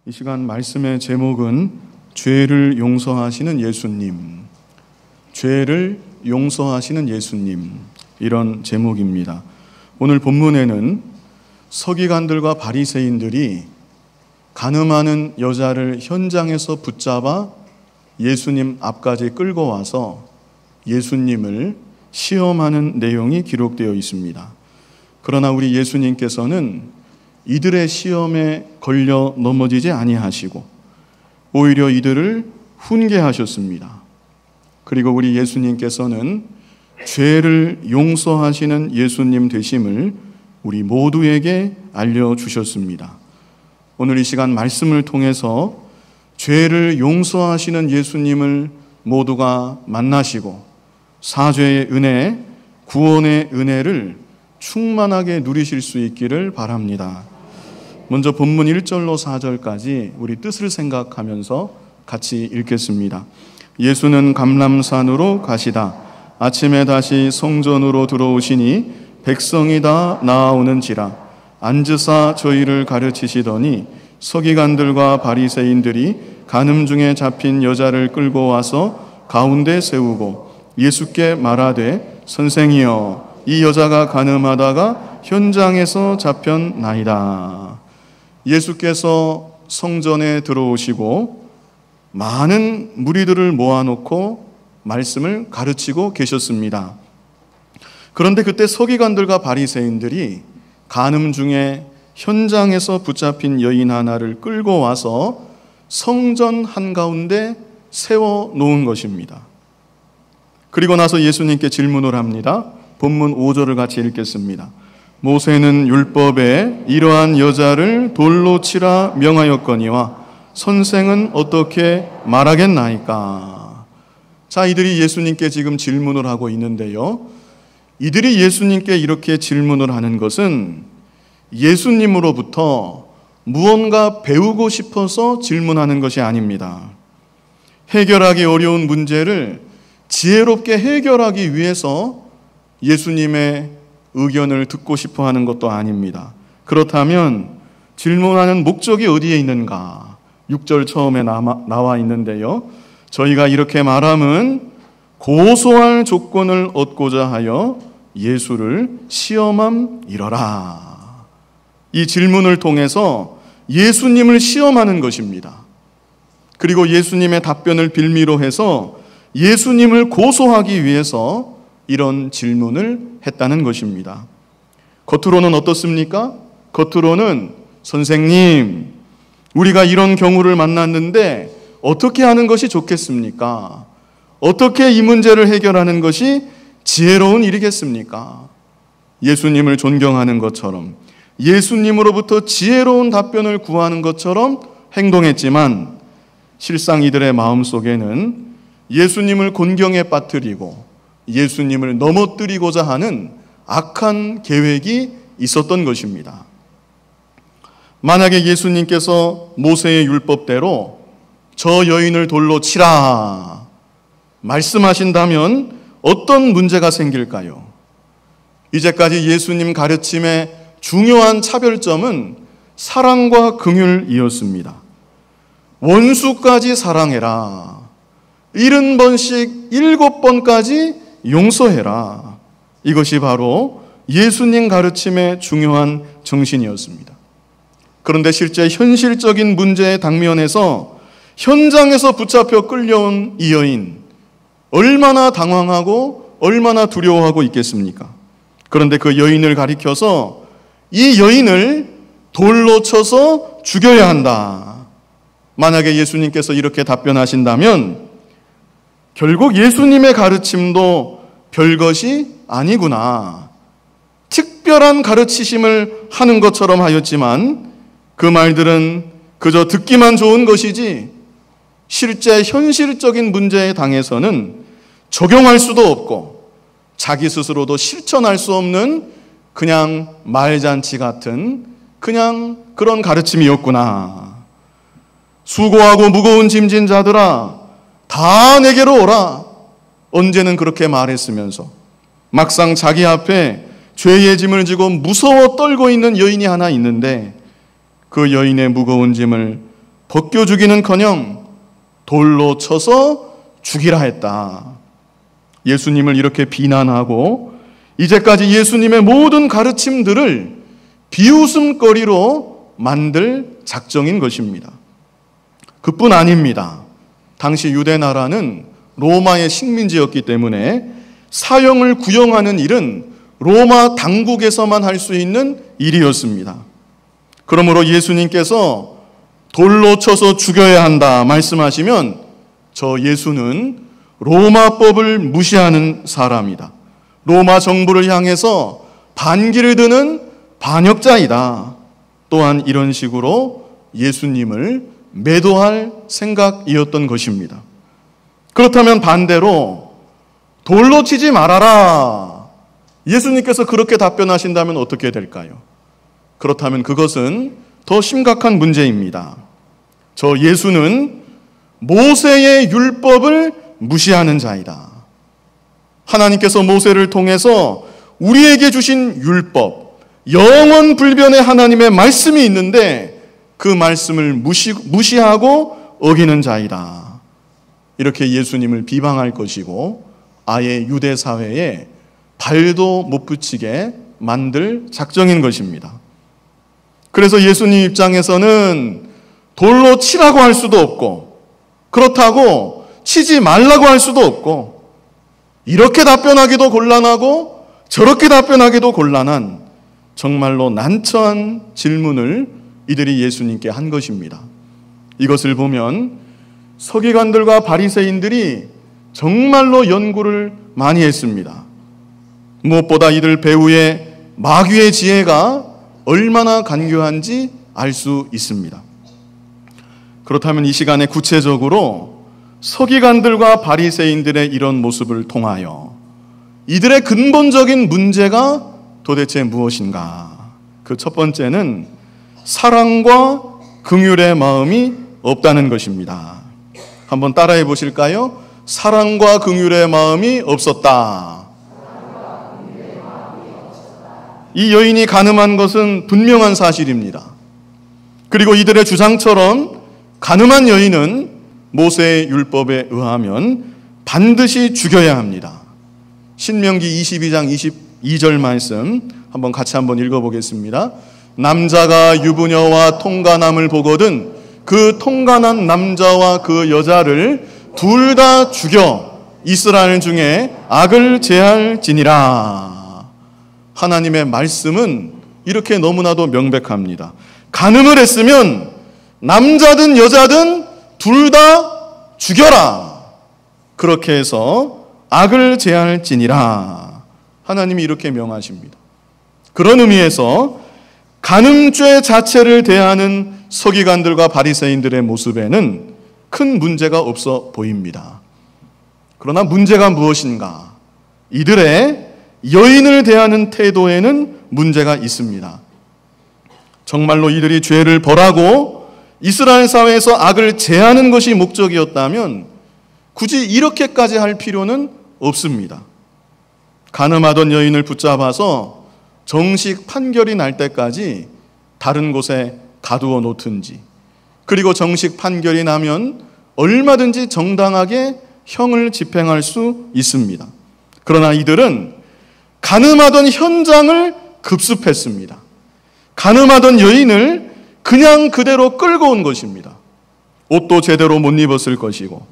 이 시간 말씀의 제목은 죄를 용서하시는 예수님, 죄를 용서하시는 예수님, 이런 제목입니다. 오늘 본문에는 서기관들과 바리새인들이 간음하는 여자를 현장에서 붙잡아 예수님 앞까지 끌고 와서 예수님을 시험하는 내용이 기록되어 있습니다. 그러나 우리 예수님께서는 이들의 시험에 걸려 넘어지지 아니하시고 오히려 이들을 훈계하셨습니다. 그리고 우리 예수님께서는 죄를 용서하시는 예수님 되심을 우리 모두에게 알려주셨습니다. 오늘 이 시간 말씀을 통해서 죄를 용서하시는 예수님을 모두가 만나시고 사죄의 은혜, 구원의 은혜를 충만하게 누리실 수 있기를 바랍니다. 먼저 본문 1절로 4절까지 우리 뜻을 생각하면서 같이 읽겠습니다. 예수는 감람산으로 가시다 아침에 다시 성전으로 들어오시니 백성이 다 나아오는지라 앉으사 저희를 가르치시더니 서기관들과 바리새인들이 간음 중에 잡힌 여자를 끌고 와서 가운데 세우고 예수께 말하되 선생이여 이 여자가 간음하다가 현장에서 잡혔나이다. 예수께서 성전에 들어오시고 많은 무리들을 모아놓고 말씀을 가르치고 계셨습니다. 그런데 그때 서기관들과 바리새인들이 간음 중에 현장에서 붙잡힌 여인 하나를 끌고 와서 성전 한가운데 세워놓은 것입니다. 그리고 나서 예수님께 질문을 합니다. 본문 5절을 같이 읽겠습니다. 모세는 율법에 이러한 여자를 돌로 치라 명하였거니와 선생은 어떻게 말하겠나이까? 자, 이들이 예수님께 지금 질문을 하고 있는데요. 이들이 예수님께 이렇게 질문을 하는 것은 예수님으로부터 무언가 배우고 싶어서 질문하는 것이 아닙니다. 해결하기 어려운 문제를 지혜롭게 해결하기 위해서 예수님의 의견을 듣고 싶어 하는 것도 아닙니다. 그렇다면 질문하는 목적이 어디에 있는가? 6절 처음에 나와 있는데요. 저희가 이렇게 말함은 고소할 조건을 얻고자 하여 예수를 시험함이러라. 이 질문을 통해서 예수님을 시험하는 것입니다. 그리고 예수님의 답변을 빌미로 해서 예수님을 고소하기 위해서 이런 질문을 했다는 것입니다. 겉으로는 어떻습니까? 겉으로는 선생님, 우리가 이런 경우를 만났는데 어떻게 하는 것이 좋겠습니까? 어떻게 이 문제를 해결하는 것이 지혜로운 일이겠습니까? 예수님을 존경하는 것처럼 예수님으로부터 지혜로운 답변을 구하는 것처럼 행동했지만 실상 이들의 마음속에는 예수님을 곤경에 빠뜨리고 예수님을 넘어뜨리고자 하는 악한 계획이 있었던 것입니다. 만약에 예수님께서 모세의 율법대로 저 여인을 돌로 치라 말씀하신다면 어떤 문제가 생길까요? 이제까지 예수님 가르침의 중요한 차별점은 사랑과 긍휼이었습니다. 원수까지 사랑해라. 70번씩 7번까지 용서해라. 이것이 바로 예수님 가르침의 중요한 정신이었습니다. 그런데 실제 현실적인 문제의 당면에서 현장에서 붙잡혀 끌려온 이 여인, 얼마나 당황하고 얼마나 두려워하고 있겠습니까? 그런데 그 여인을 가리켜서 이 여인을 돌로 쳐서 죽여야 한다. 만약에 예수님께서 이렇게 답변하신다면 결국 예수님의 가르침도 별것이 아니구나. 특별한 가르치심을 하는 것처럼 하였지만 그 말들은 그저 듣기만 좋은 것이지 실제 현실적인 문제에 당해서는 적용할 수도 없고 자기 스스로도 실천할 수 없는 그냥 말잔치 같은 그냥 그런 가르침이었구나. 수고하고 무거운 짐진 자들아 다 내게로 오라. 언제는 그렇게 말했으면서 막상 자기 앞에 죄의 짐을 지고 무서워 떨고 있는 여인이 하나 있는데 그 여인의 무거운 짐을 벗겨 주기는커녕 돌로 쳐서 죽이라 했다. 예수님을 이렇게 비난하고 이제까지 예수님의 모든 가르침들을 비웃음거리로 만들 작정인 것입니다. 그뿐 아닙니다. 당시 유대 나라는 로마의 식민지였기 때문에 사형을 구형하는 일은 로마 당국에서만 할 수 있는 일이었습니다. 그러므로 예수님께서 돌로 쳐서 죽여야 한다 말씀하시면 저 예수는 로마법을 무시하는 사람이다. 로마 정부를 향해서 반기를 드는 반역자이다. 또한 이런 식으로 예수님을 매도할 생각이었던 것입니다. 그렇다면 반대로 돌로 치지 말아라. 예수님께서 그렇게 답변하신다면 어떻게 될까요? 그렇다면 그것은 더 심각한 문제입니다. 저 예수는 모세의 율법을 무시하는 자이다. 하나님께서 모세를 통해서 우리에게 주신 율법, 영원 불변의 하나님의 말씀이 있는데 그 말씀을 무시하고 어기는 자이다. 이렇게 예수님을 비방할 것이고 아예 유대 사회에 발도 못 붙이게 만들 작정인 것입니다. 그래서 예수님 입장에서는 돌로 치라고 할 수도 없고 그렇다고 치지 말라고 할 수도 없고 이렇게 답변하기도 곤란하고 저렇게 답변하기도 곤란한 정말로 난처한 질문을 이들이 예수님께 한 것입니다. 이것을 보면 서기관들과 바리새인들이 정말로 연구를 많이 했습니다. 무엇보다 이들 배후에 마귀의 지혜가 얼마나 간교한지 알 수 있습니다. 그렇다면 이 시간에 구체적으로 서기관들과 바리새인들의 이런 모습을 통하여 이들의 근본적인 문제가 도대체 무엇인가? 그 첫 번째는 사랑과 긍휼의 마음이 없다는 것입니다. 한번 따라해 보실까요? 사랑과 긍휼의 마음이 없었다. 이 여인이 간음한 것은 분명한 사실입니다. 그리고 이들의 주장처럼 간음한 여인은 모세의 율법에 의하면 반드시 죽여야 합니다. 신명기 22장 22절 말씀 한번 같이 한번 읽어보겠습니다. 남자가 유부녀와 통간함을 보거든 그 통간한 남자와 그 여자를 둘 다 죽여 이스라엘 중에 악을 제할지니라. 하나님의 말씀은 이렇게 너무나도 명백합니다. 간음을 했으면 남자든 여자든 둘 다 죽여라. 그렇게 해서 악을 제할지니라. 하나님이 이렇게 명하십니다. 그런 의미에서 간음죄 자체를 대하는 서기관들과 바리새인들의 모습에는 큰 문제가 없어 보입니다. 그러나 문제가 무엇인가? 이들의 여인을 대하는 태도에는 문제가 있습니다. 정말로 이들이 죄를 벌하고 이스라엘 사회에서 악을 제하는 것이 목적이었다면 굳이 이렇게까지 할 필요는 없습니다. 간음하던 여인을 붙잡아서 정식 판결이 날 때까지 다른 곳에 가두어 놓든지 그리고 정식 판결이 나면 얼마든지 정당하게 형을 집행할 수 있습니다. 그러나 이들은 간음하던 현장을 급습했습니다. 간음하던 여인을 그냥 그대로 끌고 온 것입니다. 옷도 제대로 못 입었을 것이고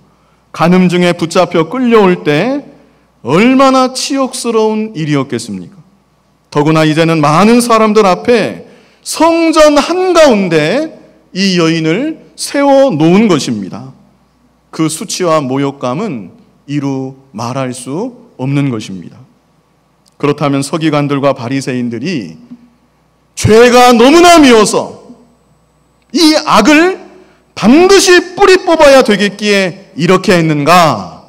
간음 중에 붙잡혀 끌려올 때 얼마나 치욕스러운 일이었겠습니까? 더구나 이제는 많은 사람들 앞에 성전 한가운데 이 여인을 세워놓은 것입니다. 그 수치와 모욕감은 이루 말할 수 없는 것입니다. 그렇다면 서기관들과 바리새인들이 죄가 너무나 미워서 이 악을 반드시 뿌리 뽑아야 되겠기에 이렇게 했는가?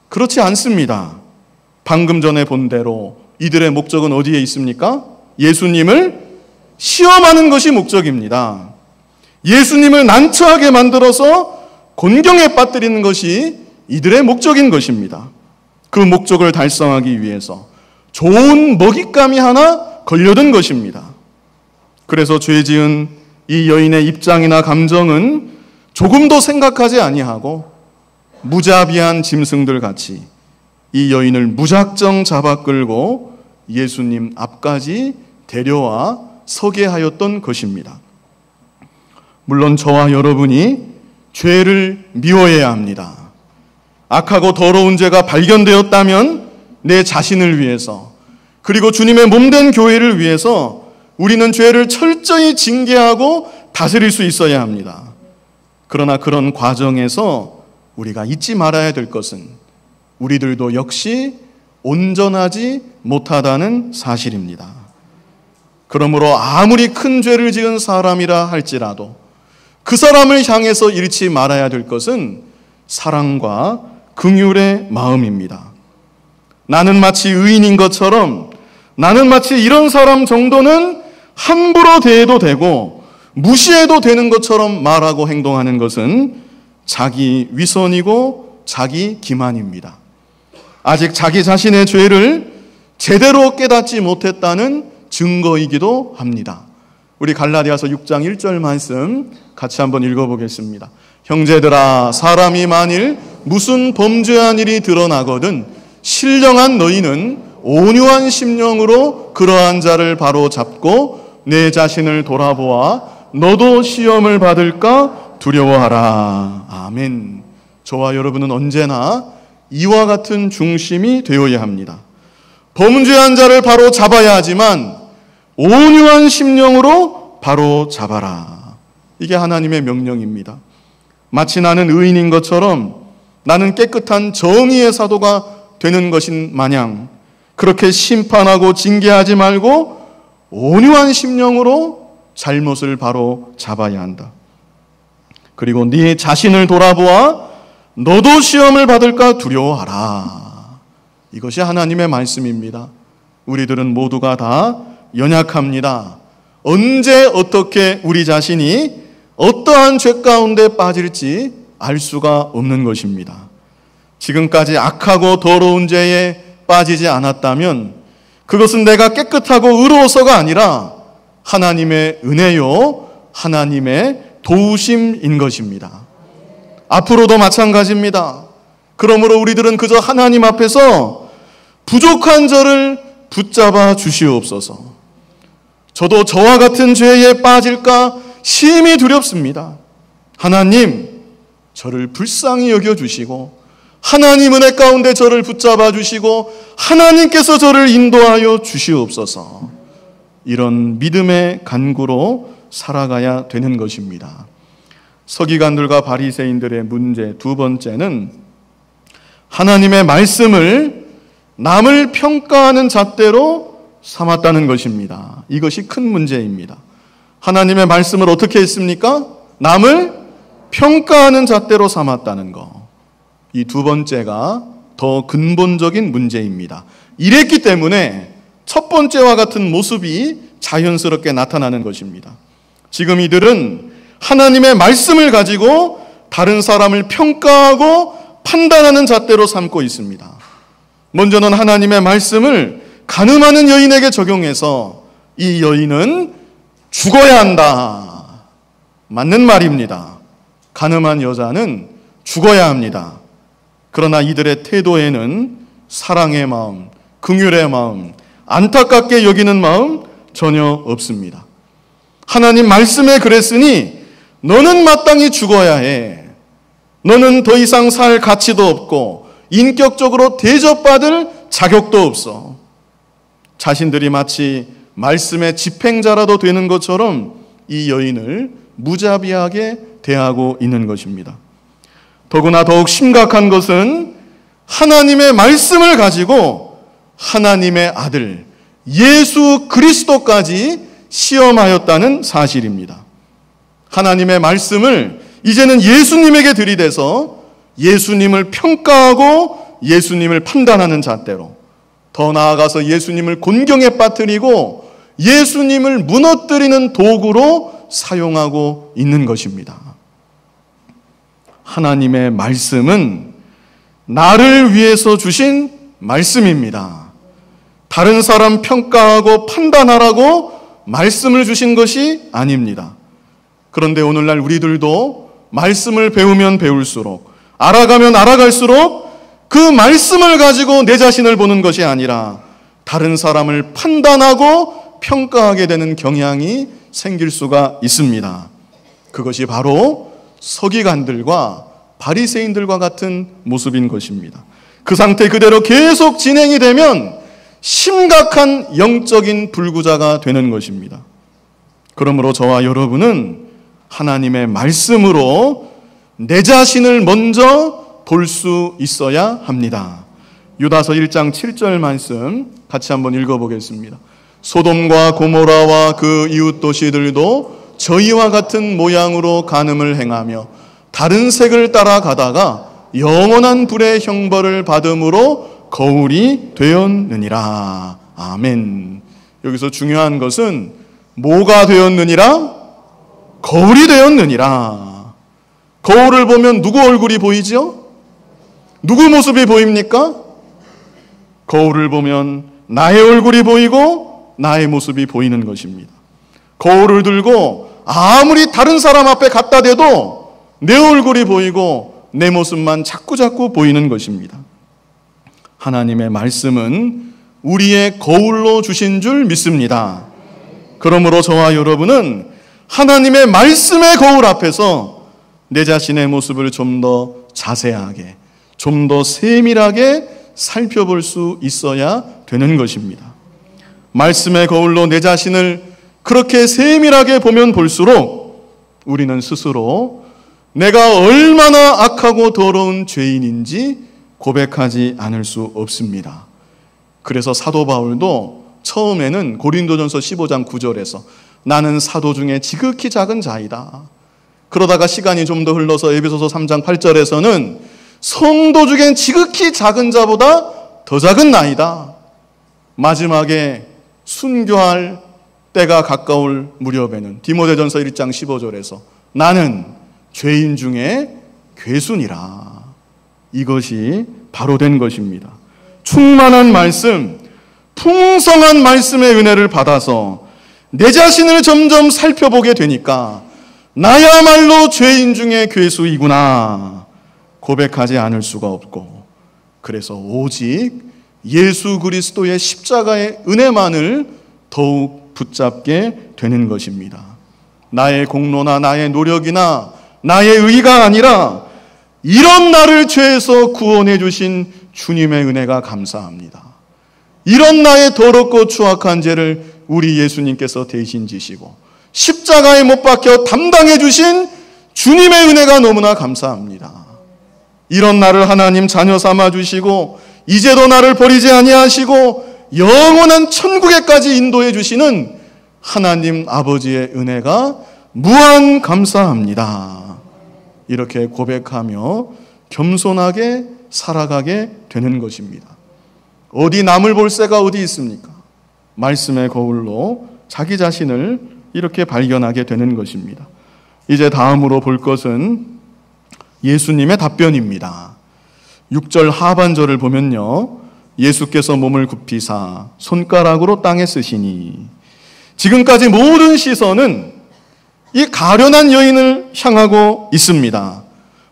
그렇지 않습니다. 방금 전에 본 대로 이들의 목적은 어디에 있습니까? 예수님을 시험하는 것이 목적입니다. 예수님을 난처하게 만들어서 곤경에 빠뜨리는 것이 이들의 목적인 것입니다. 그 목적을 달성하기 위해서 좋은 먹잇감이 하나 걸려든 것입니다. 그래서 죄 지은 이 여인의 입장이나 감정은 조금도 생각하지 아니하고 무자비한 짐승들 같이 이 여인을 무작정 잡아 끌고 예수님 앞까지 데려와 서게 하였던 것입니다. 물론 저와 여러분이 죄를 미워해야 합니다. 악하고 더러운 죄가 발견되었다면 내 자신을 위해서, 그리고 주님의 몸된 교회를 위해서 우리는 죄를 철저히 징계하고 다스릴 수 있어야 합니다. 그러나 그런 과정에서 우리가 잊지 말아야 될 것은 우리들도 역시 온전하지 못하다는 사실입니다. 그러므로 아무리 큰 죄를 지은 사람이라 할지라도 그 사람을 향해서 잃지 말아야 될 것은 사랑과 긍휼의 마음입니다. 나는 마치 의인인 것처럼, 나는 마치 이런 사람 정도는 함부로 대해도 되고 무시해도 되는 것처럼 말하고 행동하는 것은 자기 위선이고 자기 기만입니다. 아직 자기 자신의 죄를 제대로 깨닫지 못했다는 증거이기도 합니다. 우리 갈라디아서 6장 1절 말씀 같이 한번 읽어보겠습니다. 형제들아, 사람이 만일 무슨 범죄한 일이 드러나거든 신령한 너희는 온유한 심령으로 그러한 자를 바로 잡고 내 자신을 돌아보아 너도 시험을 받을까 두려워하라. 아멘. 저와 여러분은 언제나 이와 같은 중심이 되어야 합니다. 범죄한 자를 바로 잡아야 하지만 온유한 심령으로 바로 잡아라. 이게 하나님의 명령입니다. 마치 나는 의인인 것처럼, 나는 깨끗한 정의의 사도가 되는 것인 마냥 그렇게 심판하고 징계하지 말고 온유한 심령으로 잘못을 바로 잡아야 한다. 그리고 네 자신을 돌아보아 너도 시험을 받을까 두려워하라. 이것이 하나님의 말씀입니다. 우리들은 모두가 다 연약합니다. 언제 어떻게 우리 자신이 어떠한 죄 가운데 빠질지 알 수가 없는 것입니다. 지금까지 악하고 더러운 죄에 빠지지 않았다면 그것은 내가 깨끗하고 의로워서가 아니라 하나님의 은혜요, 하나님의 도우심인 것입니다. 앞으로도 마찬가지입니다. 그러므로 우리들은 그저 하나님 앞에서 부족한 저를 붙잡아 주시옵소서. 저도 저와 같은 죄에 빠질까 심히 두렵습니다. 하나님, 저를 불쌍히 여겨주시고 하나님 은혜 가운데 저를 붙잡아 주시고 하나님께서 저를 인도하여 주시옵소서. 이런 믿음의 간구로 살아가야 되는 것입니다. 서기관들과 바리새인들의 문제 두 번째는 하나님의 말씀을 남을 평가하는 잣대로 삼았다는 것입니다. 이것이 큰 문제입니다. 하나님의 말씀을 어떻게 했습니까? 남을 평가하는 잣대로 삼았다는 것. 이 두 번째가 더 근본적인 문제입니다. 이랬기 때문에 첫 번째와 같은 모습이 자연스럽게 나타나는 것입니다. 지금 이들은 하나님의 말씀을 가지고 다른 사람을 평가하고 판단하는 잣대로 삼고 있습니다. 먼저는 하나님의 말씀을 간음하는 여인에게 적용해서 이 여인은 죽어야 한다. 맞는 말입니다. 간음한 여자는 죽어야 합니다. 그러나 이들의 태도에는 사랑의 마음, 긍휼의 마음, 안타깝게 여기는 마음 전혀 없습니다. 하나님 말씀에 그랬으니 너는 마땅히 죽어야 해. 너는 더 이상 살 가치도 없고 인격적으로 대접받을 자격도 없어. 자신들이 마치 말씀의 집행자라도 되는 것처럼 이 여인을 무자비하게 대하고 있는 것입니다. 더구나 더욱 심각한 것은 하나님의 말씀을 가지고 하나님의 아들 예수 그리스도까지 시험하였다는 사실입니다. 하나님의 말씀을 이제는 예수님에게 들이대서 예수님을 평가하고 예수님을 판단하는 잣대로, 더 나아가서 예수님을 곤경에 빠뜨리고 예수님을 무너뜨리는 도구로 사용하고 있는 것입니다. 하나님의 말씀은 나를 위해서 주신 말씀입니다. 다른 사람 평가하고 판단하라고 말씀을 주신 것이 아닙니다. 그런데 오늘날 우리들도 말씀을 배우면 배울수록, 알아가면 알아갈수록 그 말씀을 가지고 내 자신을 보는 것이 아니라 다른 사람을 판단하고 평가하게 되는 경향이 생길 수가 있습니다. 그것이 바로 서기관들과 바리새인들과 같은 모습인 것입니다. 그 상태 그대로 계속 진행이 되면 심각한 영적인 불구자가 되는 것입니다. 그러므로 저와 여러분은 하나님의 말씀으로 내 자신을 먼저 볼 수 있어야 합니다. 유다서 1장 7절 말씀 같이 한번 읽어보겠습니다. 소돔과 고모라와 그 이웃 도시들도 저희와 같은 모양으로 간음을 행하며 다른 색을 따라가다가 영원한 불의 형벌을 받음으로 거울이 되었느니라. 아멘. 여기서 중요한 것은 뭐가 되었느니라? 거울이 되었느니라. 거울을 보면 누구 얼굴이 보이죠? 누구 모습이 보입니까? 거울을 보면 나의 얼굴이 보이고 나의 모습이 보이는 것입니다. 거울을 들고 아무리 다른 사람 앞에 갖다 대도 내 얼굴이 보이고 내 모습만 자꾸자꾸 보이는 것입니다. 하나님의 말씀은 우리의 거울로 주신 줄 믿습니다. 그러므로 저와 여러분은 하나님의 말씀의 거울 앞에서 내 자신의 모습을 좀 더 자세하게, 좀 더 세밀하게 살펴볼 수 있어야 되는 것입니다. 말씀의 거울로 내 자신을 그렇게 세밀하게 보면 볼수록 우리는 스스로 내가 얼마나 악하고 더러운 죄인인지 고백하지 않을 수 없습니다. 그래서 사도 바울도 처음에는 고린도전서 15장 9절에서 나는 사도 중에 지극히 작은 자이다. 그러다가 시간이 좀 더 흘러서 에베소서 3장 8절에서는 성도 중엔 지극히 작은 자보다 더 작은 나이다. 마지막에 순교할 때가 가까울 무렵에는 디모데전서 1장 15절에서 나는 죄인 중에 괴순이라. 이것이 바로 된 것입니다. 충만한 말씀, 풍성한 말씀의 은혜를 받아서 내 자신을 점점 살펴보게 되니까 나야말로 죄인 중에 괴수이구나 고백하지 않을 수가 없고, 그래서 오직 예수 그리스도의 십자가의 은혜만을 더욱 붙잡게 되는 것입니다. 나의 공로나 나의 노력이나 나의 의가 아니라 이런 나를 죄에서 구원해 주신 주님의 은혜가 감사합니다. 이런 나의 더럽고 추악한 죄를 우리 예수님께서 대신 지시고 십자가에 못 박혀 담당해 주신 주님의 은혜가 너무나 감사합니다. 이런 나를 하나님 자녀 삼아 주시고 이제도 나를 버리지 아니하시고 영원한 천국에까지 인도해 주시는 하나님 아버지의 은혜가 무한 감사합니다. 이렇게 고백하며 겸손하게 살아가게 되는 것입니다. 어디 남을 볼 새가 어디 있습니까? 말씀의 거울로 자기 자신을 이렇게 발견하게 되는 것입니다. 이제 다음으로 볼 것은 예수님의 답변입니다. 6절 하반절을 보면요, 예수께서 몸을 굽히사 손가락으로 땅에 쓰시니. 지금까지 모든 시선은 이 가련한 여인을 향하고 있습니다.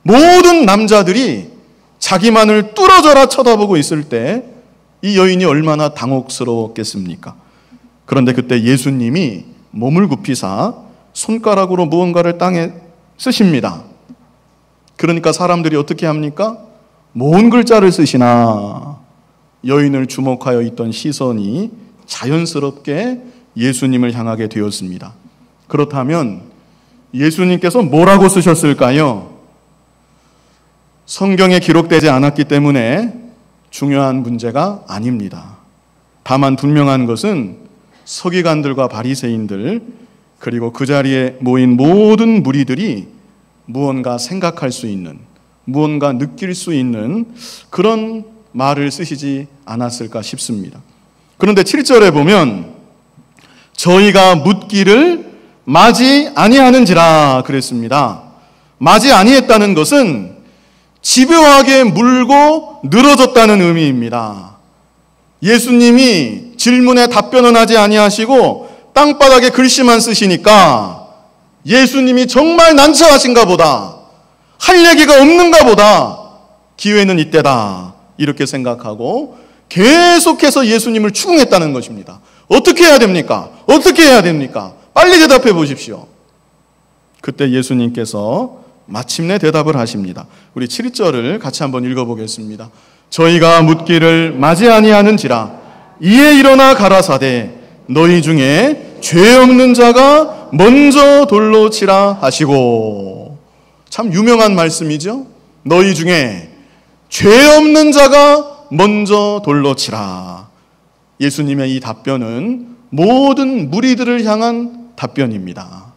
모든 남자들이 자기만을 뚫어져라 쳐다보고 있을 때 이 여인이 얼마나 당혹스러웠겠습니까? 그런데 그때 예수님이 몸을 굽히사 손가락으로 무언가를 땅에 쓰십니다. 그러니까 사람들이 어떻게 합니까? 뭔 글자를 쓰시나. 여인을 주목하여 있던 시선이 자연스럽게 예수님을 향하게 되었습니다. 그렇다면 예수님께서 뭐라고 쓰셨을까요? 성경에 기록되지 않았기 때문에 중요한 문제가 아닙니다. 다만 분명한 것은 서기관들과 바리새인들 그리고 그 자리에 모인 모든 무리들이 무언가 생각할 수 있는, 무언가 느낄 수 있는 그런 말을 쓰시지 않았을까 싶습니다. 그런데 7절에 보면 저희가 묻기를 마지 아니하는지라 그랬습니다. 마지 아니했다는 것은 집요하게 물고 늘어졌다는 의미입니다. 예수님이 질문에 답변은 하지 아니하시고 땅바닥에 글씨만 쓰시니까 예수님이 정말 난처하신가 보다, 할 얘기가 없는가 보다. 기회는 이때다. 이렇게 생각하고 계속해서 예수님을 추궁했다는 것입니다. 어떻게 해야 됩니까? 어떻게 해야 됩니까? 빨리 대답해 보십시오. 그때 예수님께서 마침내 대답을 하십니다. 우리 7절을 같이 한번 읽어보겠습니다. 저희가 묻기를 맞이 아니하는지라 이에 일어나 가라사대 너희 중에 죄 없는 자가 먼저 돌로 치라 하시고. 참 유명한 말씀이죠. 너희 중에 죄 없는 자가 먼저 돌로 치라. 예수님의 이 답변은 모든 무리들을 향한 답변입니다.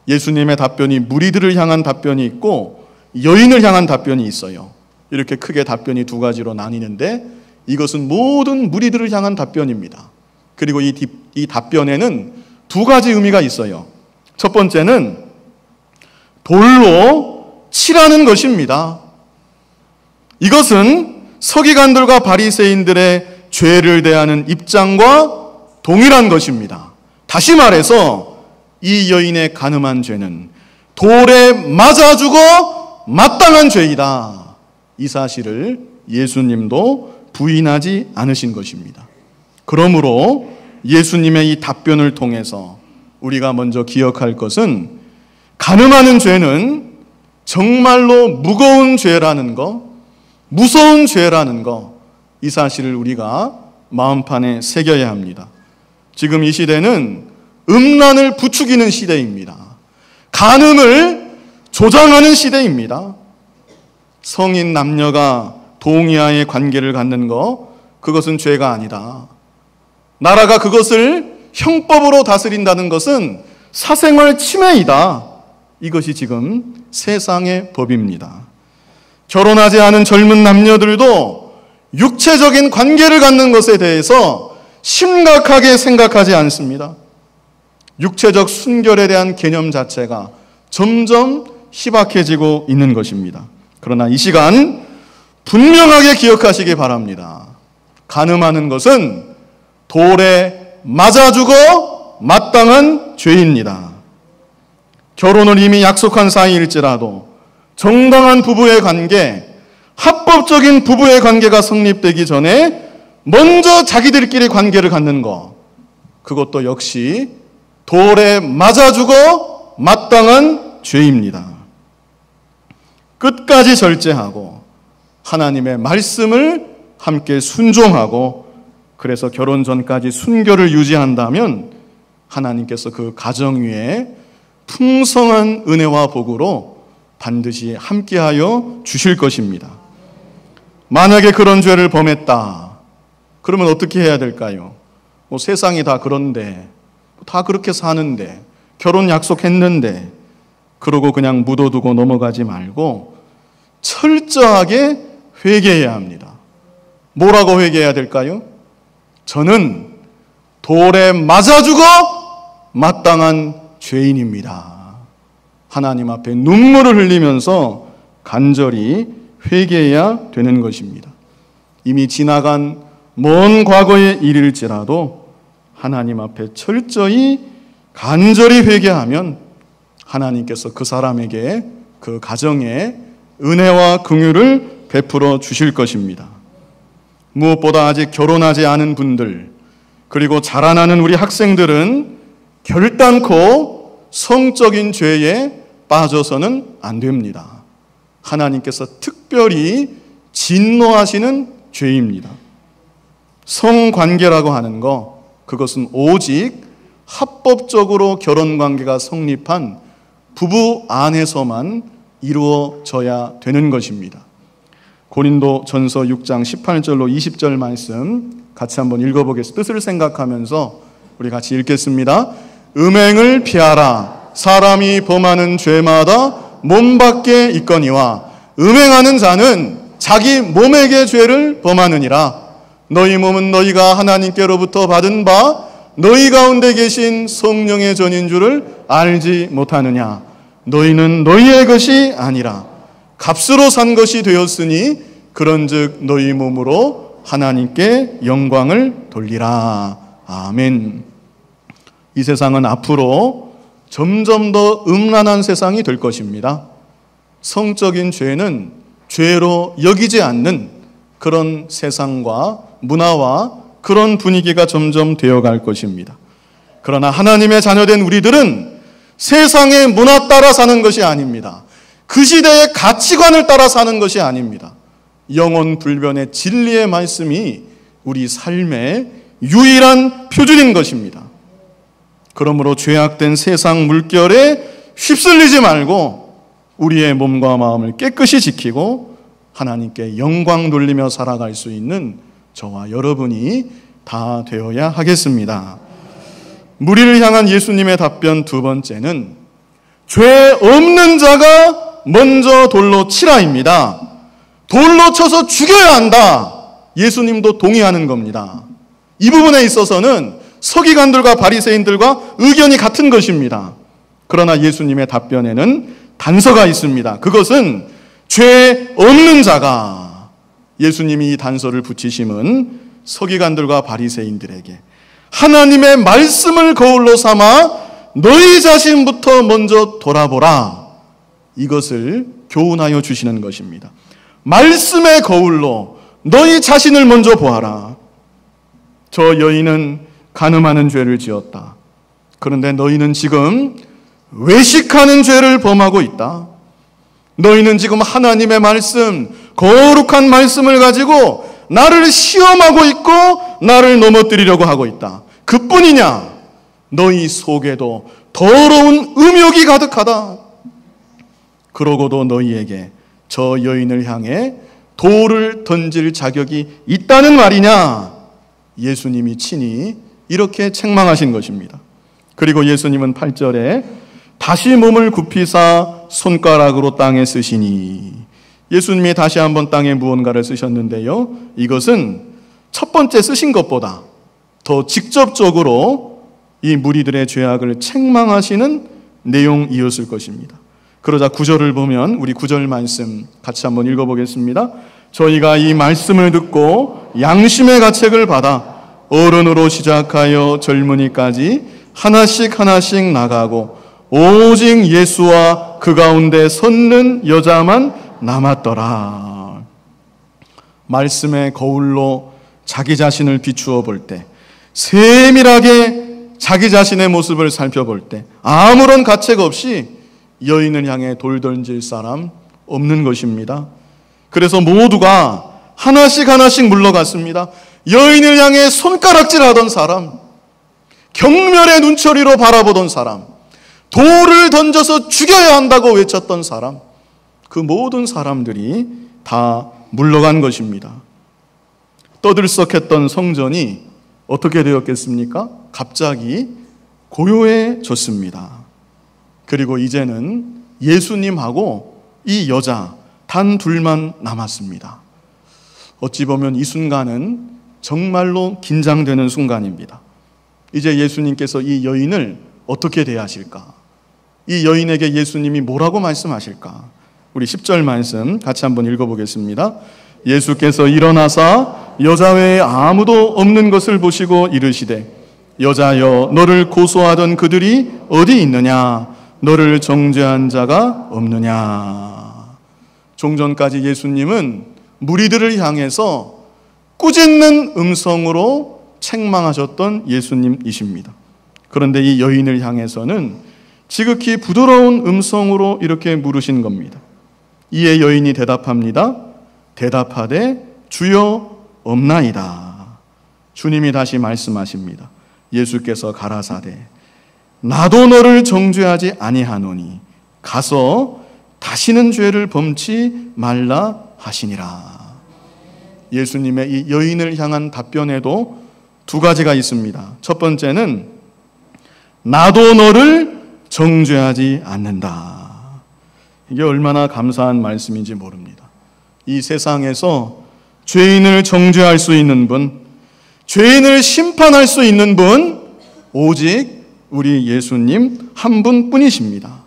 예수님의 답변이 무리들을 향한 답변이 있고 여인을 향한 답변이 있어요. 이렇게 크게 답변이 두 가지로 나뉘는데 이것은 모든 무리들을 향한 답변입니다. 그리고 이 답변에는 두 가지 의미가 있어요. 첫 번째는 돌로 치라는 것입니다. 이것은 서기관들과 바리새인들의 죄를 대하는 입장과 동일한 것입니다. 다시 말해서 이 여인의 간음한 죄는 돌에 맞아 죽어 마땅한 죄이다. 이 사실을 예수님도 부인하지 않으신 것입니다. 그러므로 예수님의 이 답변을 통해서 우리가 먼저 기억할 것은 간음하는 죄는 정말로 무거운 죄라는 것, 무서운 죄라는 것, 이 사실을 우리가 마음판에 새겨야 합니다. 지금 이 시대는 음란을 부추기는 시대입니다. 간음을 조장하는 시대입니다. 성인 남녀가 동의하에 관계를 갖는 것, 그것은 죄가 아니다. 나라가 그것을 형법으로 다스린다는 것은 사생활 침해이다. 이것이 지금 세상의 법입니다. 결혼하지 않은 젊은 남녀들도 육체적인 관계를 갖는 것에 대해서 심각하게 생각하지 않습니다. 육체적 순결에 대한 개념 자체가 점점 희박해지고 있는 것입니다. 그러나 이 시간 분명하게 기억하시기 바랍니다. 간음하는 것은 돌에 맞아 죽어 마땅한 죄입니다. 결혼을 이미 약속한 사이일지라도 정당한 부부의 관계, 합법적인 부부의 관계가 성립되기 전에 먼저 자기들끼리 관계를 갖는 것, 그것도 역시 돌에 맞아 죽어 마땅한 죄입니다. 끝까지 절제하고 하나님의 말씀을 함께 순종하고 그래서 결혼 전까지 순결을 유지한다면 하나님께서 그 가정 위에 풍성한 은혜와 복으로 반드시 함께하여 주실 것입니다. 만약에 그런 죄를 범했다, 그러면 어떻게 해야 될까요? 세상이 다 그런데, 다 그렇게 사는데, 결혼 약속했는데, 그러고 그냥 묻어두고 넘어가지 말고 철저하게 회개해야 합니다. 뭐라고 회개해야 될까요? 저는 돌에 맞아 죽어 마땅한 죄인입니다. 하나님 앞에 눈물을 흘리면서 간절히 회개해야 되는 것입니다. 이미 지나간 먼 과거의 일일지라도 하나님 앞에 철저히 간절히 회개하면 하나님께서 그 사람에게 그 가정에 은혜와 긍휼을 베풀어 주실 것입니다. 무엇보다 아직 결혼하지 않은 분들, 그리고 자라나는 우리 학생들은 결단코 성적인 죄에 빠져서는 안 됩니다. 하나님께서 특별히 진노하시는 죄입니다. 성관계라고 하는 것, 그것은 오직 합법적으로 결혼관계가 성립한 부부 안에서만 이루어져야 되는 것입니다. 고린도 전서 6장 18절로 20절 말씀 같이 한번 읽어보겠습니다. 뜻을 생각하면서 우리 같이 읽겠습니다. 음행을 피하라. 사람이 범하는 죄마다 몸 밖에 있거니와 음행하는 자는 자기 몸에게 죄를 범하느니라. 너희 몸은 너희가 하나님께로부터 받은 바 너희 가운데 계신 성령의 전인 줄을 알지 못하느냐. 너희는 너희의 것이 아니라 값으로 산 것이 되었으니 그런즉 너희 몸으로 하나님께 영광을 돌리라. 아멘. 이 세상은 앞으로 점점 더 음란한 세상이 될 것입니다. 성적인 죄는 죄로 여기지 않는 그런 세상과 문화와 그런 분위기가 점점 되어갈 것입니다. 그러나 하나님의 자녀된 우리들은 세상의 문화 따라 사는 것이 아닙니다. 그 시대의 가치관을 따라 사는 것이 아닙니다. 영원 불변의 진리의 말씀이 우리 삶의 유일한 표준인 것입니다. 그러므로 죄악된 세상 물결에 휩쓸리지 말고 우리의 몸과 마음을 깨끗이 지키고 하나님께 영광 돌리며 살아갈 수 있는 저와 여러분이 다 되어야 하겠습니다. 무리를 향한 예수님의 답변 두 번째는 죄 없는 자가 먼저 돌로 치라입니다. 돌로 쳐서 죽여야 한다. 예수님도 동의하는 겁니다. 이 부분에 있어서는 서기관들과 바리새인들과 의견이 같은 것입니다. 그러나 예수님의 답변에는 단서가 있습니다. 그것은 죄 없는 자가, 예수님이 이 단서를 붙이심은 서기관들과 바리새인들에게 하나님의 말씀을 거울로 삼아 너희 자신부터 먼저 돌아보라, 이것을 교훈하여 주시는 것입니다. 말씀의 거울로 너희 자신을 먼저 보아라. 저 여인은 간음하는 죄를 지었다. 그런데 너희는 지금 외식하는 죄를 범하고 있다. 너희는 지금 하나님의 말씀, 거룩한 말씀을 가지고 나를 시험하고 있고 나를 넘어뜨리려고 하고 있다. 그뿐이냐? 너희 속에도 더러운 음욕이 가득하다. 그러고도 너희에게 저 여인을 향해 돌을 던질 자격이 있다는 말이냐? 예수님이 친히 이렇게 책망하신 것입니다. 그리고 예수님은 8절에 다시 몸을 굽히사 손가락으로 땅에 쓰시니, 예수님이 다시 한번 땅에 무언가를 쓰셨는데요, 이것은 첫 번째 쓰신 것보다 더 직접적으로 이 무리들의 죄악을 책망하시는 내용이었을 것입니다. 그러자 9절을 보면, 우리 9절 말씀 같이 한번 읽어보겠습니다. 저희가 이 말씀을 듣고 양심의 가책을 받아 어른으로 시작하여 젊은이까지 하나씩 하나씩 나가고 오직 예수와 그 가운데 섰는 여자만 남았더라. 말씀의 거울로 자기 자신을 비추어 볼 때, 세밀하게 자기 자신의 모습을 살펴볼 때 아무런 가책 없이 여인을 향해 돌 던질 사람 없는 것입니다. 그래서 모두가 하나씩 하나씩 물러갔습니다. 여인을 향해 손가락질하던 사람, 경멸의 눈초리로 바라보던 사람, 돌을 던져서 죽여야 한다고 외쳤던 사람, 그 모든 사람들이 다 물러간 것입니다. 떠들썩했던 성전이 어떻게 되었겠습니까? 갑자기 고요해졌습니다. 그리고 이제는 예수님하고 이 여자 단 둘만 남았습니다. 어찌 보면 이 순간은 정말로 긴장되는 순간입니다. 이제 예수님께서 이 여인을 어떻게 대하실까? 이 여인에게 예수님이 뭐라고 말씀하실까? 우리 10절 말씀 같이 한번 읽어보겠습니다. 예수께서 일어나사 여자 외에 아무도 없는 것을 보시고 이르시되, 여자여, 너를 고소하던 그들이 어디 있느냐? 너를 정죄한 자가 없느냐? 종전까지 예수님은 무리들을 향해서 꾸짖는 음성으로 책망하셨던 예수님이십니다. 그런데 이 여인을 향해서는 지극히 부드러운 음성으로 이렇게 물으신 겁니다. 이에 여인이 대답합니다. 대답하되 주여 없나이다. 주님이 다시 말씀하십니다. 예수께서 가라사대 나도 너를 정죄하지 아니하노니 가서 다시는 죄를 범치 말라 하시니라. 예수님의 이 여인을 향한 답변에도 두 가지가 있습니다. 첫 번째는 나도 너를 정죄하지 않는다. 이게 얼마나 감사한 말씀인지 모릅니다. 이 세상에서 죄인을 정죄할 수 있는 분, 죄인을 심판할 수 있는 분, 오직 우리 예수님 한 분뿐이십니다.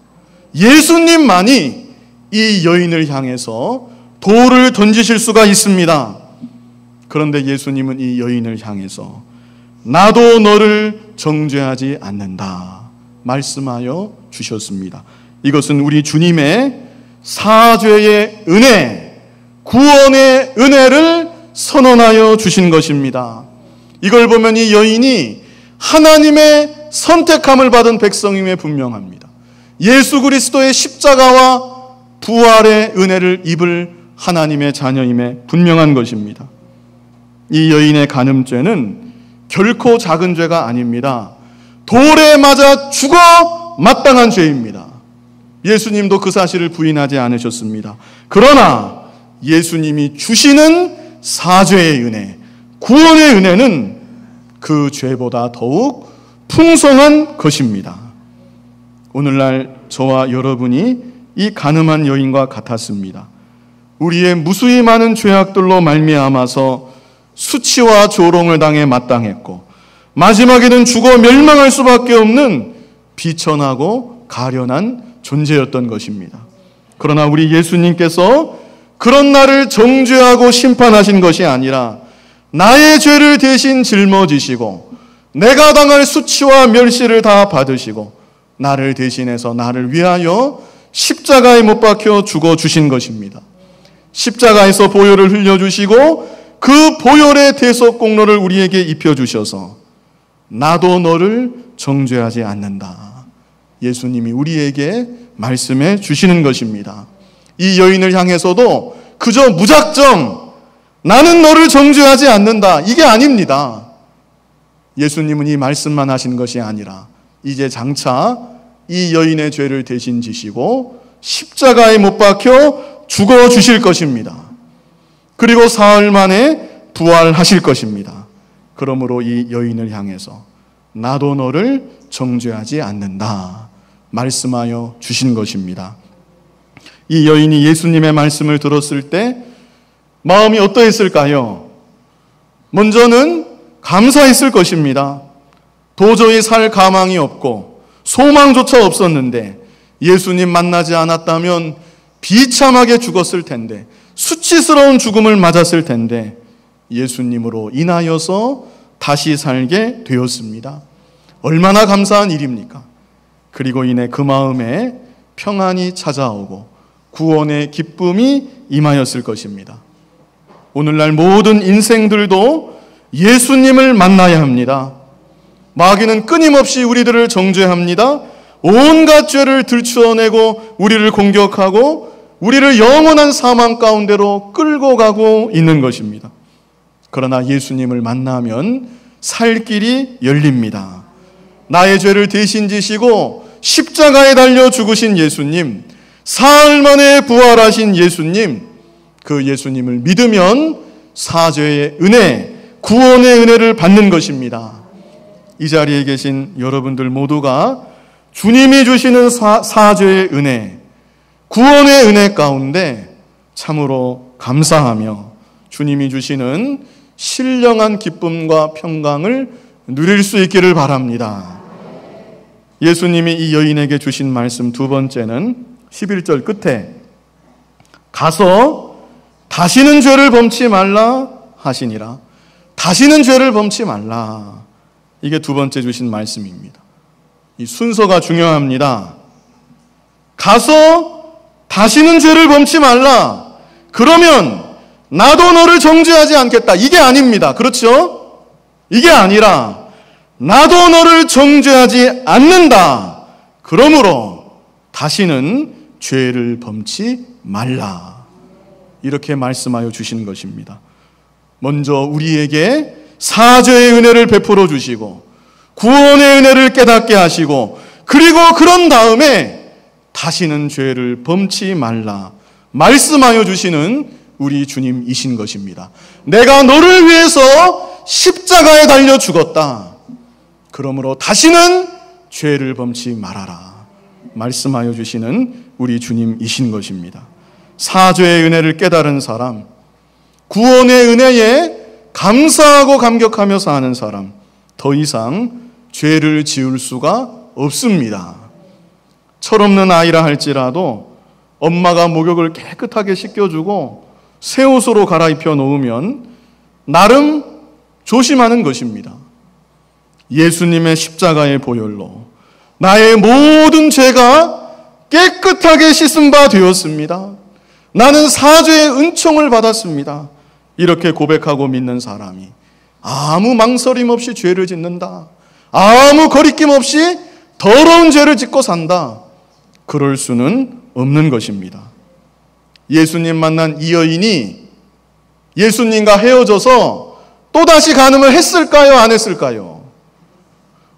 예수님만이 이 여인을 향해서 돌을 던지실 수가 있습니다. 그런데 예수님은 이 여인을 향해서 나도 너를 정죄하지 않는다 말씀하여 주셨습니다. 이것은 우리 주님의 사죄의 은혜, 구원의 은혜를 선언하여 주신 것입니다. 이걸 보면 이 여인이 하나님의 선택함을 받은 백성임에 분명합니다. 예수 그리스도의 십자가와 부활의 은혜를 입을 하나님의 자녀임에 분명한 것입니다. 이 여인의 간음죄는 결코 작은 죄가 아닙니다. 돌에 맞아 죽어 마땅한 죄입니다. 예수님도 그 사실을 부인하지 않으셨습니다. 그러나 예수님이 주시는 사죄의 은혜, 구원의 은혜는 그 죄보다 더욱 풍성한 것입니다. 오늘날 저와 여러분이 이 간음한 여인과 같았습니다. 우리의 무수히 많은 죄악들로 말미암아서 수치와 조롱을 당해 마땅했고 마지막에는 죽어 멸망할 수밖에 없는 비천하고 가련한 존재였던 것입니다. 그러나 우리 예수님께서 그런 나를 정죄하고 심판하신 것이 아니라 나의 죄를 대신 짊어지시고 내가 당할 수치와 멸시를 다 받으시고 나를 대신해서 나를 위하여 십자가에 못 박혀 죽어주신 것입니다. 십자가에서 보혈을 흘려주시고 그 보혈의 대속 공로를 우리에게 입혀주셔서 나도 너를 정죄하지 않는다. 예수님이 우리에게 말씀해 주시는 것입니다. 이 여인을 향해서도 그저 무작정 나는 너를 정죄하지 않는다. 이게 아닙니다. 예수님은 이 말씀만 하신 것이 아니라 이제 장차 이 여인의 죄를 대신 지시고 십자가에 못 박혀 죽어주실 것입니다. 그리고 사흘 만에 부활하실 것입니다. 그러므로 이 여인을 향해서 나도 너를 정죄하지 않는다 말씀하여 주신 것입니다. 이 여인이 예수님의 말씀을 들었을 때 마음이 어떠했을까요? 먼저는 감사했을 것입니다. 도저히 살 가망이 없고 소망조차 없었는데 예수님 만나지 않았다면 비참하게 죽었을 텐데 수치스러운 죽음을 맞았을 텐데 예수님으로 인하여서 다시 살게 되었습니다. 얼마나 감사한 일입니까? 그리고 이내 그 마음에 평안이 찾아오고 구원의 기쁨이 임하였을 것입니다. 오늘날 모든 인생들도 예수님을 만나야 합니다. 마귀는 끊임없이 우리들을 정죄합니다. 온갖 죄를 들추어내고 우리를 공격하고 우리를 영원한 사망 가운데로 끌고 가고 있는 것입니다. 그러나 예수님을 만나면 살 길이 열립니다. 나의 죄를 대신 지시고 십자가에 달려 죽으신 예수님, 사흘 만에 부활하신 예수님, 그 예수님을 믿으면 사죄의 은혜, 구원의 은혜를 받는 것입니다. 이 자리에 계신 여러분들 모두가 주님이 주시는 사죄의 은혜, 구원의 은혜 가운데 참으로 감사하며 주님이 주시는 신령한 기쁨과 평강을 누릴 수 있기를 바랍니다. 예수님이 이 여인에게 주신 말씀 두 번째는 11절 끝에 가서 다시는 죄를 범치 말라 하시니라. 다시는 죄를 범치 말라. 이게 두 번째 주신 말씀입니다. 이 순서가 중요합니다. 가서 다시는 죄를 범치 말라. 그러면 나도 너를 정죄하지 않겠다. 이게 아닙니다. 그렇죠? 이게 아니라 나도 너를 정죄하지 않는다. 그러므로 다시는 죄를 범치 말라. 이렇게 말씀하여 주시는 것입니다. 먼저 우리에게 사죄의 은혜를 베풀어 주시고 구원의 은혜를 깨닫게 하시고 그리고 그런 다음에 다시는 죄를 범치 말라 말씀하여 주시는 우리 주님이신 것입니다. 내가 너를 위해서 십자가에 달려 죽었다. 그러므로 다시는 죄를 범치 말아라 말씀하여 주시는 우리 주님이신 것입니다. 사죄의 은혜를 깨달은 사람, 구원의 은혜에 감사하고 감격하며 사는 사람, 더 이상 죄를 지을 수가 없습니다. 철없는 아이라 할지라도 엄마가 목욕을 깨끗하게 씻겨주고 새 옷으로 갈아입혀 놓으면 나름 조심하는 것입니다. 예수님의 십자가의 보혈로 나의 모든 죄가 깨끗하게 씻은 바 되었습니다. 나는 사죄의 은총을 받았습니다. 이렇게 고백하고 믿는 사람이 아무 망설임 없이 죄를 짓는다, 아무 거리낌 없이 더러운 죄를 짓고 산다, 그럴 수는 없는 것입니다. 예수님 만난 이 여인이 예수님과 헤어져서 또다시 간음을 했을까요? 안 했을까요?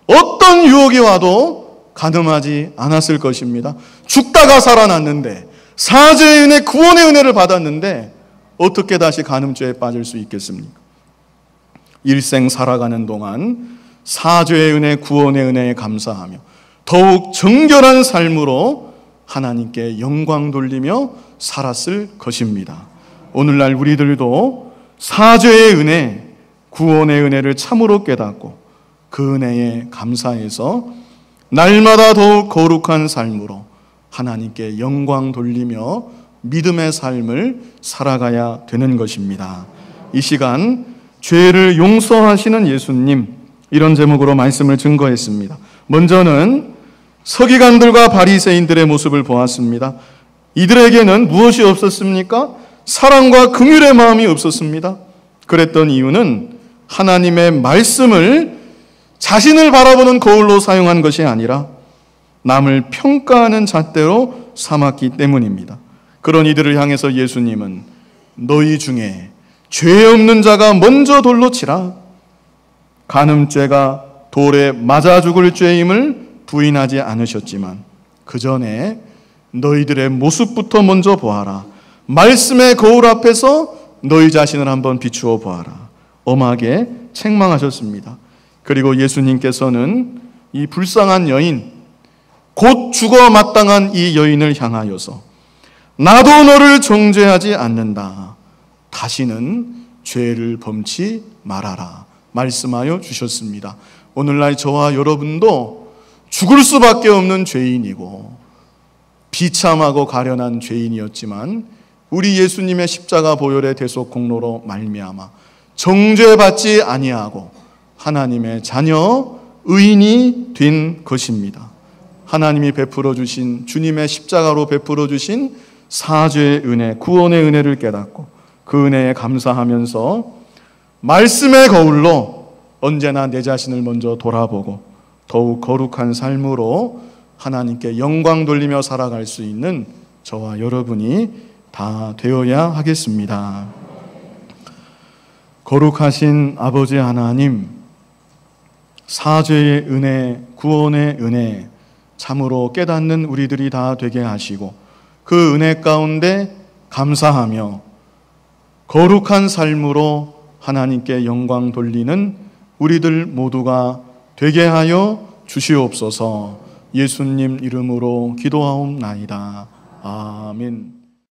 어떤 유혹이 와도 간음하지 않았을 것입니다. 죽다가 살아났는데, 사죄의 은혜, 구원의 은혜를 받았는데 어떻게 다시 간음죄에 빠질 수 있겠습니까? 일생 살아가는 동안 사죄의 은혜, 구원의 은혜에 감사하며 더욱 정결한 삶으로 하나님께 영광 돌리며 살았을 것입니다. 오늘날 우리들도 사죄의 은혜, 구원의 은혜를 참으로 깨닫고 그 은혜에 감사해서 날마다 더욱 거룩한 삶으로 하나님께 영광 돌리며 믿음의 삶을 살아가야 되는 것입니다. 이 시간 죄를 용서하시는 예수님, 이런 제목으로 말씀을 증거했습니다. 먼저는 서기관들과 바리새인들의 모습을 보았습니다. 이들에게는 무엇이 없었습니까? 사랑과 긍휼의 마음이 없었습니다. 그랬던 이유는 하나님의 말씀을 자신을 바라보는 거울로 사용한 것이 아니라 남을 평가하는 잣대로 삼았기 때문입니다. 그런 이들을 향해서 예수님은 너희 중에 죄 없는 자가 먼저 돌로 치라, 간음죄가 돌에 맞아 죽을 죄임을 부인하지 않으셨지만 그 전에 너희들의 모습부터 먼저 보아라. 말씀의 거울 앞에서 너희 자신을 한번 비추어 보아라. 엄하게 책망하셨습니다. 그리고 예수님께서는 이 불쌍한 여인, 곧 죽어 마땅한 이 여인을 향하여서 나도 너를 정죄하지 않는다, 다시는 죄를 범치 말아라 말씀하여 주셨습니다. 오늘날 저와 여러분도 죽을 수밖에 없는 죄인이고 비참하고 가련한 죄인이었지만 우리 예수님의 십자가 보혈의 대속 공로로 말미암아 정죄받지 아니하고 하나님의 자녀 의인이 된 것입니다. 하나님이 베풀어 주신, 주님의 십자가로 베풀어 주신 사죄의 은혜, 구원의 은혜를 깨닫고 그 은혜에 감사하면서 말씀의 거울로 언제나 내 자신을 먼저 돌아보고 더욱 거룩한 삶으로 하나님께 영광 돌리며 살아갈 수 있는 저와 여러분이 다 되어야 하겠습니다. 거룩하신 아버지 하나님, 사죄의 은혜, 구원의 은혜 참으로 깨닫는 우리들이 다 되게 하시고 그 은혜 가운데 감사하며 거룩한 삶으로 하나님께 영광 돌리는 우리들 모두가 되게 하여 주시옵소서. 예수님 이름으로 기도하옵나이다. 아멘.